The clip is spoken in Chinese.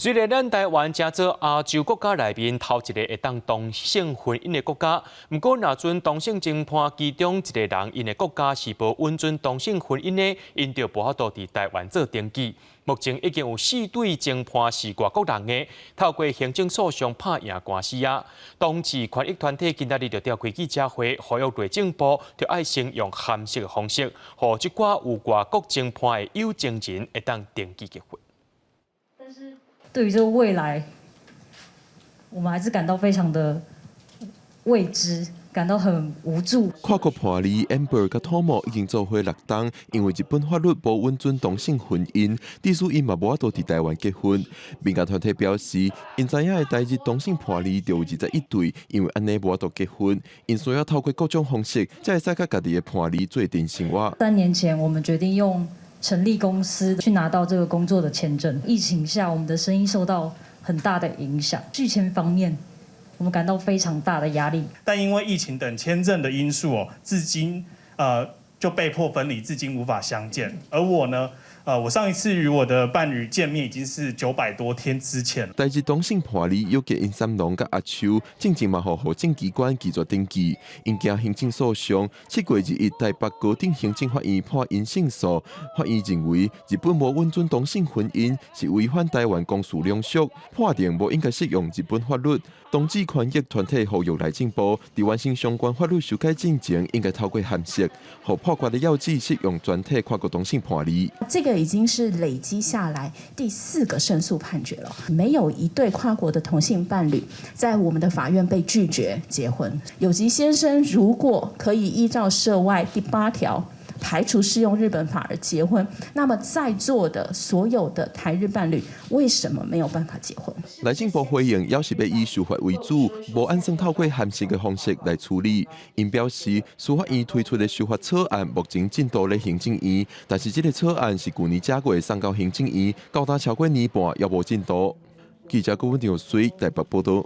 虽然咱台湾正做亚洲国家内面头一个会当同性婚姻的国家，不过若准同性侦判其中一个人因的国家是无允准同性婚姻的，因就无法度伫台湾做登记。目前已经有4对侦判是外国人的，透过行政诉讼拍赢官司啊。同志权益团体今仔日就召开记者会，呼吁内政部就爱先用函式的方式，互即寡有外国侦判的有情人会当登记结婚。但是对于这个未来，我们还是感到非常的未知，感到很无助。跨国伴侣 Amber 甲 Tom 已经做伙6档，因为日本法律无允准同性婚姻，致使因嘛无法度伫台湾结婚。民间团体表示，因知影的台日同性伴侣就有21对，因为安尼无法度结婚，因需要透过各种方式，才会使甲家己的伴侣做阵生活。3年前，我们决定用成立公司去拿到这个工作的签证。疫情下，我们的生意受到很大的影响。拒签方面，我们感到非常大的压力。但因为疫情等签证的因素至今就被迫分离，至今无法相见。而我呢，我上一次与我的伴侣见面已经是900多天之前了。台日同性伴侣约因三郎甲阿秋，正正嘛互行政机关拒绝登记，因行行政诉讼。7月2日，台北高等行政法院判因胜诉。法院认为，日本无允准同性婚姻是违反台湾公序良俗，判定无应该适用日本法律。同志权益团体呼吁内政部伫完成相关法律修改进前，应该透过函式，互破决的要旨适用全体跨国同性伴侣。这个已经是累积下来第4个胜诉判决了，没有一对跨国的同性伴侣在我们的法院被拒绝结婚。有吉先生如果可以依照涉外第8条排除适用日本法而结婚，那么在座的所有的台日伴侣为什么没有办法结婚？内政部回应，要是要以司法为主，无按算透过函式的方式来处理。因表示，司法院推出的司法草案目前进度在行政院，但是这个草案是去年10月送到行政院，高达超过年半也无进度。记者郭文章随台北报道。